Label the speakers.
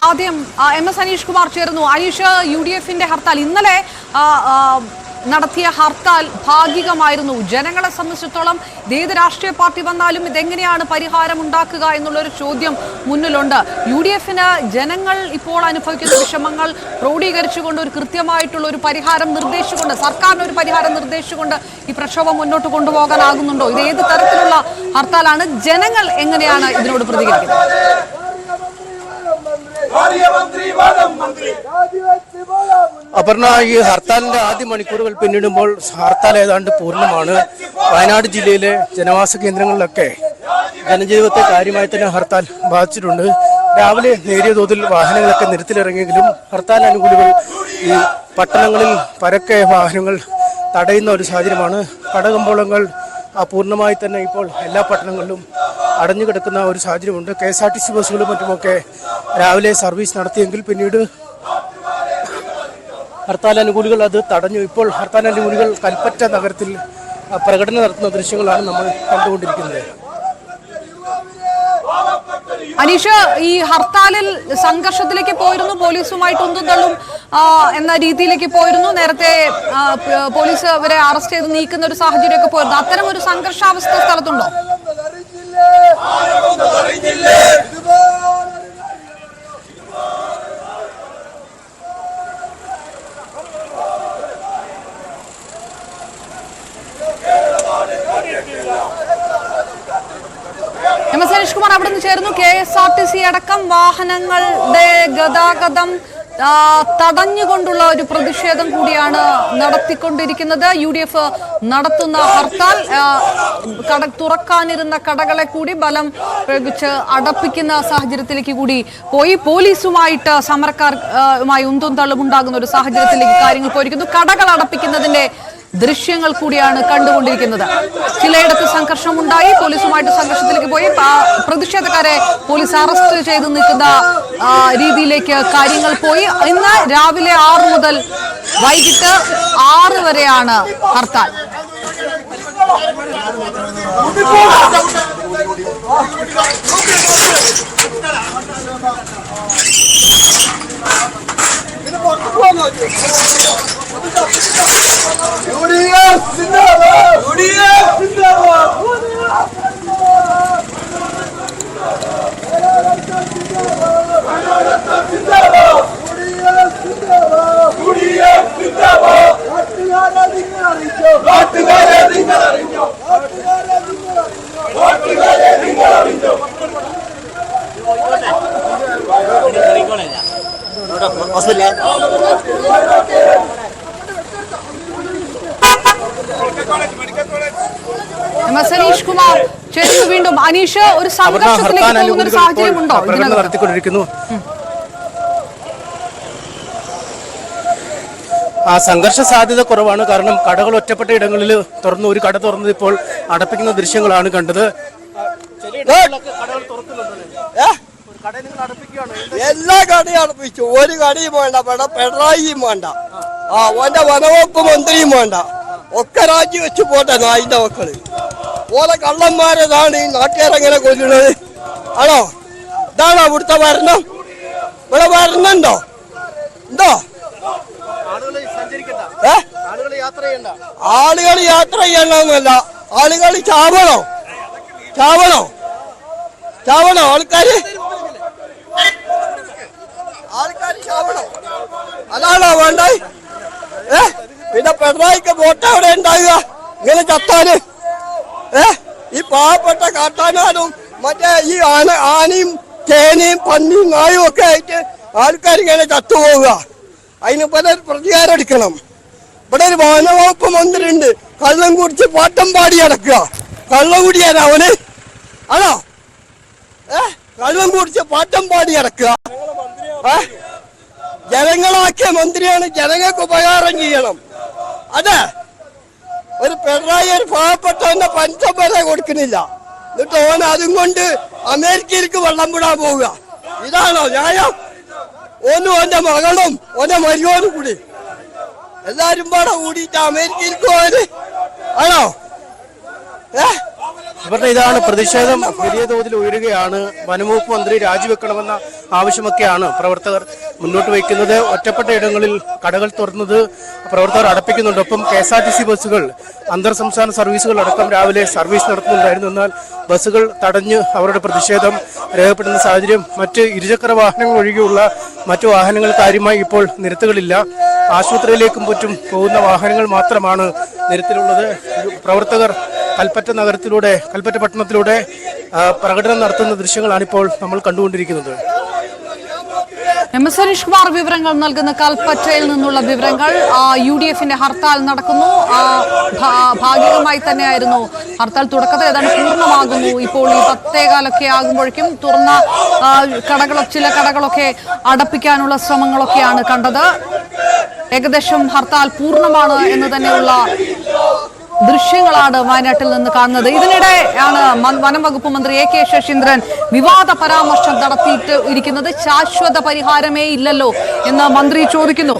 Speaker 1: ആദ്യം MS അനീഷ് കുമാർ ചേർന്നു. അനീഷ്, UDF-ന്റെ ഹർത്താൽ ഇന്നലെ നടത്തിയ ഹർത്താൽ ഭാഗികമായിരുന്നു. ജനങ്ങളെ സംബന്ധിച്ചിടത്തോളം ഏത് രാഷ്ട്രീയ പാർട്ടി വന്നാലും ഇതെങ്ങനെയാണ് പരിഹാരം ഉണ്ടാക്കുക എന്നുള്ളൊരു ചോദ്യം മുന്നിലുണ്ട്. UDF-ന് ജനങ്ങൾ ഇപ്പോൾ അനുഭവിക്കുന്ന വിഷമങ്ങൾ ക്രോഡീകരിച്ചുകൊണ്ട് ഒരു കൃത്യമായിട്ടുള്ള ഒരു പരിഹാരം നിർദ്ദേശിച്ചുകൊണ്ട്, സർക്കാരിന് ഒരു പരിഹാരം നിർദ്ദേശിച്ചുകൊണ്ട് ഈ പ്രക്ഷോഭം മുന്നോട്ട് കൊണ്ടുപോകാനാകുന്നുണ്ടോ? ഇത് ഏത് തരത്തിലുള്ള ഹർത്താലാണ്? ജനങ്ങൾ എങ്ങനെയാണ് ഇതിനോട് പ്രതികരിക്കുന്നത്?
Speaker 2: അപർണ, ഈ ഹർത്താലിന്റെ ആദ്യ മണിക്കൂറുകൾ പിന്നിടുമ്പോൾ ഹർത്താൽ ഏതാണ്ട് പൂർണ്ണമാണ്. വയനാട് ജില്ലയിലെ ജനവാസ കേന്ദ്രങ്ങളിലൊക്കെ ജനജീവിതത്തെ കാര്യമായി തന്നെ ഹർത്താൽ ബാധിച്ചിട്ടുണ്ട്. രാവിലെ നേരിയ തോതിൽ വാഹനങ്ങളൊക്കെ നിരത്തിലിറങ്ങിയെങ്കിലും ഹർത്താൽ അനുകൂലികൾ ഈ പട്ടണങ്ങളിൽ പരക്കെ വാഹനങ്ങൾ തടയുന്ന ഒരു സാഹചര്യമാണ്. കടകമ്പോളങ്ങൾ പൂർണ്ണമായി തന്നെ ഇപ്പോൾ എല്ലാ പട്ടണങ്ങളിലും അടഞ്ഞു കിടക്കുന്ന ഒരു സാഹചര്യമുണ്ട്. KSRTC ബസ്സുകളും മറ്റുമൊക്കെ രാവിലെ സർവീസ് നടത്തിയെങ്കിൽ പിന്നീട് ഹർത്താൽ അനുകൂലികൾ അത് തടഞ്ഞു. ഇപ്പോൾ ഹർത്താൽ അനുകൂലികൾ കൽപ്പറ്റ നഗരത്തിൽ പ്രകടനം നടത്തുന്ന ദൃശ്യങ്ങളാണ് നമ്മൾ കണ്ടുകൊണ്ടിരിക്കുന്നത്.
Speaker 1: അനീഷ്, ഈ ഹർത്താലിൽ സംഘർഷത്തിലേക്ക് പോയിരുന്നു, പോലീസുമായിട്ട് ഉന്തും തള്ളും എന്ന രീതിയിലേക്ക് പോയിരുന്നു. നേരത്തെ പോലീസ് അവരെ അറസ്റ്റ് ചെയ്ത് നീക്കുന്ന ഒരു സാഹചര്യമൊക്കെ പോയിരുന്നു. അത്തരം ഒരു സംഘർഷാവസ്ഥ സ്ഥലത്തുണ്ടോ? MS അനീഷ് കുമാർ അവിടെ നിന്ന് ചേർന്നു. KSRTC അടക്കം വാഹനങ്ങളുടെ ഗതാഗതം തടഞ്ഞുകൊണ്ടുള്ള ഒരു പ്രതിഷേധം കൂടിയാണ് നടത്തിക്കൊണ്ടിരിക്കുന്നത്. UDF നടത്തുന്ന ഹർത്താൽ തുറക്കാനിരുന്ന കടകളെ കൂടി ബലം പ്രയോഗിച്ച് അടപ്പിക്കുന്ന സാഹചര്യത്തിലേക്ക് കൂടി പോയി. പോലീസുമായിട്ട് സമരക്കാരുമായി ഉന്തും തള്ളും ഉണ്ടാകുന്ന ഒരു സാഹചര്യത്തിലേക്ക് കാര്യങ്ങൾ പോയിരിക്കുന്നു. കടകൾ അടപ്പിക്കുന്നതിന്റെ ദൃശ്യങ്ങൾ കൂടിയാണ് കണ്ടുകൊണ്ടിരിക്കുന്നത്. ചിലയിടത്ത് സംഘർഷമുണ്ടായി, പോലീസുമായിട്ട് സംഘർഷത്തിലേക്ക് പോയി. പ്രതിഷേധക്കാരെ പോലീസ് അറസ്റ്റ് ചെയ്ത് നിൽക്കുന്ന രീതിയിലേക്ക് കാര്യങ്ങൾ പോയി. ഇന്ന് രാവിലെ 6 മുതൽ വൈകിട്ട് 6 വരെയാണ് ഹർത്താൽ. MS അനീഷ് കുമാർ ചേർന്നു വീണ്ടും. അനീഷ്, ഒരു സംഘർഷത്തിലേക്ക് പോകുന്ന ഒരു സാഹചര്യമുണ്ടോ?
Speaker 2: നടത്തിക്കൊണ്ടിരിക്കുന്നു. സംഘർഷ സാധ്യത കുറവാണ്. കാരണം കടകൾ ഒറ്റപ്പെട്ട ഇടങ്ങളിൽ തുറന്നു, ഒരു കട തുറന്നത് ഇപ്പോൾ അടപ്പിക്കുന്ന ദൃശ്യങ്ങളാണ് കണ്ടത്.
Speaker 3: എല്ലാ കടയും അടപ്പിച്ചു. ഒരു കടയും വേണ്ട, പിണറായിയും വേണ്ട, ഓന്റെ വനവകുപ്പ് മന്ത്രിയും വേണ്ട, ഒക്കെ രാജിവെച്ച് പോട്ടെ. നായിന്റെ മക്കള് ഓലെ കള്ളന്മാരതാണ് ഈ നാട്ടുകാരെങ്ങനെ കൊല്ലുന്നത്? ആണോ? ഇതാണോ ഇവിടുത്തെ ഭരണം? ഇവിടെ ഭരണുണ്ടോ? എന്തോ ആളുകൾ യാത്ര ചെയ്യണമെന്നല്ല, ആളുകൾ ചാവണോ? ചാവണോ? ചാവണോ? ആൾക്കാര് ചാവണോ? അതാണോ വേണ്ട? പിന്നെ പിണറായിക്ക് വോട്ട് എവിടെ ഉണ്ടാകുക ഇങ്ങനെ ചത്താന്? ഈ പാവപ്പെട്ട കാട്ടാനാലും മറ്റേ ഈ ആനയും ചേനയും പന്നിയും നായും ഒക്കെ ആയിട്ട് ആൾക്കാരിങ്ങനെ ചത്തുപോവുക. അതിന് ഇവിടെ ഒരു പ്രതികാരം എടുക്കണം. ഇവിടെ ഒരു വനവകുപ്പ് മന്ത്രി ഉണ്ട്, കള്ളം കുടിച്ച് പാട്ടം പാടി അടക്കുക. കള്ളം കുടിയാൻ അവന് ആണോ? കള്ളം കുടിച്ച് പാട്ടം പാടി അടക്കുക. ജനങ്ങളാക്കിയ മന്ത്രിയാണ്, ജനങ്ങൾക്ക് ഉപകാരം ചെയ്യണം. അതെ, ഒരു പിണറായി ഒരു പാവപ്പെട്ടവന്റെ പഞ്ചം വരെ കൊടുക്കുന്നില്ല, എന്നിട്ട് ഓൻ അതും കൊണ്ട് അമേരിക്കയിലേക്ക് വെള്ളം വിടാൻ പോവുക. ഇതാണോ ന്യായം? ഓനും ഓന്റെ മകളും ഓന്റെ മരുവോനും കൂടി എല്ലാരും പാടെ കൂടിയിട്ട് അമേരിക്കയിലേക്ക് പോയത് ആണോ?
Speaker 2: ഇവരുടെ ഇതാണ് പ്രതിഷേധം വലിയ തോതിൽ ഉയരുകയാണ്. വനംവകുപ്പ് മന്ത്രി രാജിവെക്കണമെന്ന ആവശ്യമൊക്കെയാണ് പ്രവർത്തകർ മുന്നോട്ട് വയ്ക്കുന്നത്. ഒറ്റപ്പെട്ട ഇടങ്ങളിൽ കടകൾ തുറന്നത് പ്രവർത്തകർ അടപ്പിക്കുന്നുണ്ട്. ഒപ്പം KSRTC ബസ്സുകൾ അന്തർ സംസ്ഥാന സർവീസുകൾ അടക്കം രാവിലെ സർവീസ് നടത്തുന്നുണ്ടായിരുന്നു. എന്നാൽ ബസ്സുകൾ തടഞ്ഞ് അവരുടെ പ്രതിഷേധം രേഖപ്പെടുന്ന സാഹചര്യം. മറ്റ് ഇരുചക്ര വാഹനങ്ങൾ ഒഴികെയുള്ള മറ്റു വാഹനങ്ങൾ കാര്യമായി ഇപ്പോൾ നിരത്തുകളില്ല. ആശുപത്രിയിലേക്കും മറ്റും പോകുന്ന വാഹനങ്ങൾ മാത്രമാണ് നിരത്തിലുള്ളത്. പ്രവർത്തകർ കൽപ്പറ്റ പട്ടണത്തിലൂടെ പ്രകടനം നടത്തുന്ന ദൃശ്യങ്ങളാണിപ്പോൾ നമ്മൾ കണ്ടുകൊണ്ടിരിക്കുന്നത്.
Speaker 1: MS അനീഷ് കുമാർ വിവരങ്ങൾ നൽകുന്ന കൽപ്പറ്റയിൽ നിന്നുള്ള വിവരങ്ങൾ. UDFന്റെ ഹർത്താൽ നടക്കുന്നു. ഭാഗികമായി തന്നെയായിരുന്നു ഹർത്താൽ. തുടക്കത്തിൽ ഏതാണ്ട് പൂർണ്ണമാകുന്നു. ഇപ്പോൾ ഈ 10:15 ആകുമ്പോഴേക്കും തുറന്ന ചില കടകളൊക്കെ അടപ്പിക്കാനുള്ള ശ്രമങ്ങളൊക്കെയാണ് കണ്ടത്. ഏകദേശം ഹർത്താൽ പൂർണ്ണമാണ് എന്ന് തന്നെയുള്ള ദൃശ്യങ്ങളാണ് വയനാട്ടിൽ നിന്ന് കാണുന്നത്. ഇതിനിടെയാണ് വനം വകുപ്പ് മന്ത്രി AK ശശീന്ദ്രൻ വിവാദ പരാമർശം നടത്തിയിട്ട് ഇരിക്കുന്നത്. ശാശ്വത പരിഹാരമേ ഇല്ലല്ലോ എന്ന് മന്ത്രി ചോദിക്കുന്നു.